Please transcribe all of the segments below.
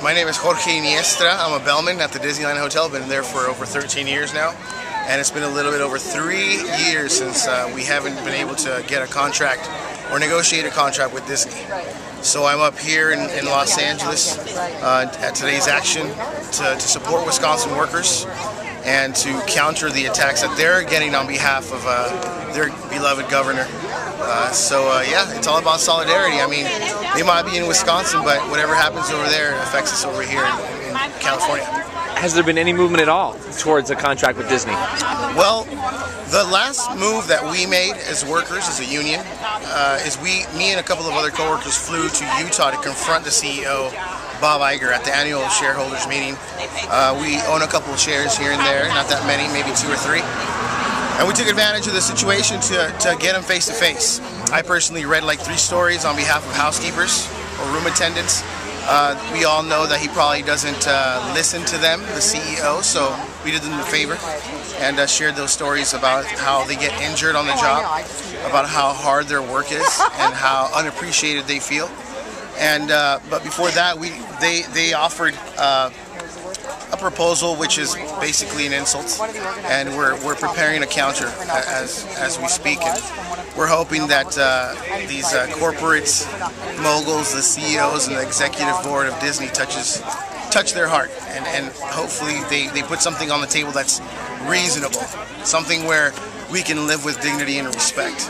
My name is Jorge Iniestra. I'm a bellman at the Disneyland Hotel. Been there for over 13 years now. And it's been a little bit over 3 years since we haven't been able to get a contract or negotiate a contract with Disney. So I'm up here in Los Angeles at today's action to support Wisconsin workers and to counter the attacks that they're getting on behalf of their beloved governor. Yeah, it's all about solidarity. I mean, they might be in Wisconsin, but whatever happens over there affects us over here in California. Has there been any movement at all towards a contract with Disney? Well, the last move that we made as workers, as a union, is me and a couple of other coworkers flew to Utah to confront the CEO, Bob Iger, at the annual shareholders meeting. We own a couple of shares here and there, not that many, maybe 2 or 3. And we took advantage of the situation to get him face to face. I personally read like 3 stories on behalf of housekeepers or room attendants. We all know that he probably doesn't listen to them, the CEO, so we did them a favor and shared those stories about how they get injured on the job, about how hard their work is and how unappreciated they feel. And but before that, they offered a proposal which is basically an insult, and we're preparing a counter as we speak. And we're hoping that these corporate moguls, the CEOs and the executive board of Disney touch their heart, and hopefully they put something on the table that's reasonable, something where we can live with dignity and respect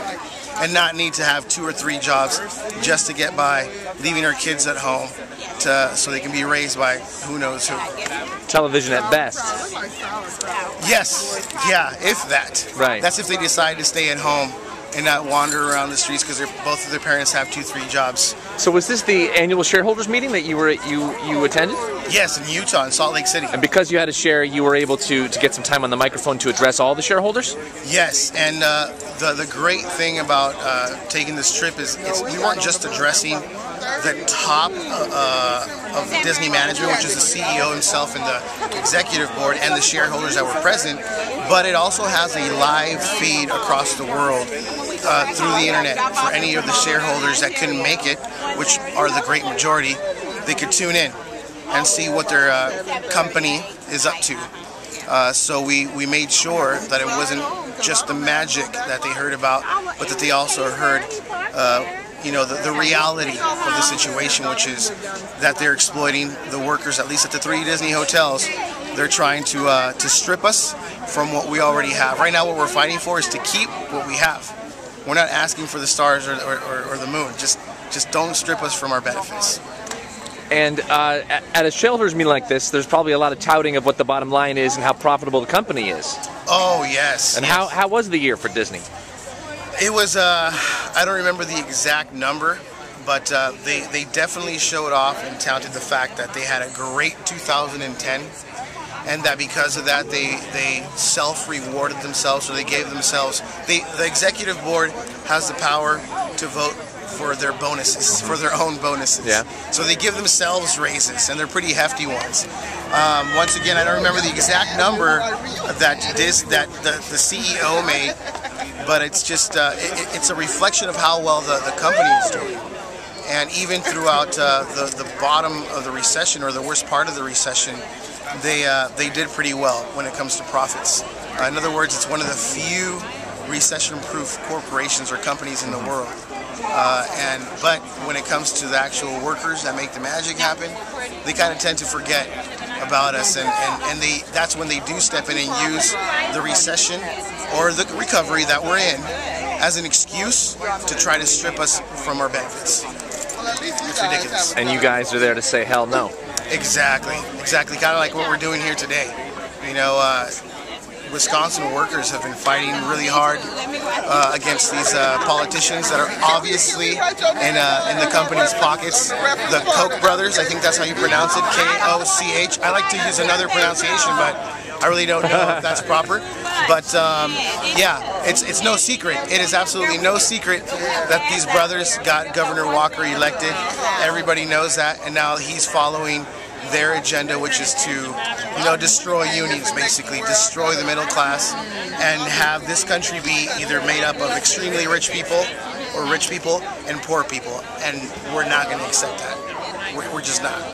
and not need to have 2 or 3 jobs just to get by, leaving our kids at home so they can be raised by who knows who. Television at best. Yes, yeah, if that. Right. That's if they decide to stay at home and not wander around the streets because both of their parents have 2, 3 jobs. So was this the annual shareholders meeting that you attended? Yes, in Utah, in Salt Lake City. And because you had a share, you were able to get some time on the microphone to address all the shareholders? Yes, and the great thing about taking this trip is we weren't just addressing the top of Disney management, which is the CEO himself and the executive board and the shareholders that were present, but it also has a live feed across the world through the internet for any of the shareholders that couldn't make it, which are the great majority. They could tune in and see what their company is up to. So we made sure that it wasn't just the magic that they heard about, but that they also heard the reality of the situation, which is that they're exploiting the workers, at least at the 3 Disney hotels. They're trying to strip us from what we already have. Right now what we're fighting for is to keep what we have. We're not asking for the stars or the moon. Just don't strip us from our benefits. And at a shareholders meeting like this, there's probably a lot of touting of what the bottom line is and how profitable the company is. Oh, yes. And yes. How was the year for Disney? It was, I don't remember the exact number, but they definitely showed off and touted the fact that they had a great 2010, and that because of that they self-rewarded themselves, or they gave themselves, the executive board has the power to vote for their bonuses, for their own bonuses. Yeah. So they give themselves raises, and they're pretty hefty ones. Once again, I don't remember the exact number that the CEO made, but it's just it's a reflection of how well the company is doing. And even throughout the bottom of the recession, or the worst part of the recession, they did pretty well when it comes to profits. In other words, it's one of the few recession-proof corporations or companies in the world. But when it comes to the actual workers that make the magic happen, they kind of tend to forget about us, and that's when they do step in and use the recession or the recovery that we're in as an excuse to try to strip us from our benefits. It's ridiculous. And you guys are there to say hell no. Exactly. Kind of like what we're doing here today. You know, Wisconsin workers have been fighting really hard against these politicians that are obviously in the company's pockets. The Koch brothers, I think that's how you pronounce it, K-O-C-H. I like to use another pronunciation, but I really don't know if that's proper. But yeah, it's no secret. It is absolutely no secret that these brothers got Governor Walker elected. Everybody knows that, and now he's following their agenda, which is to, destroy unions, basically, destroy the middle class, and have this country be either made up of extremely rich people or rich people and poor people. And we're not going to accept that. We're just not.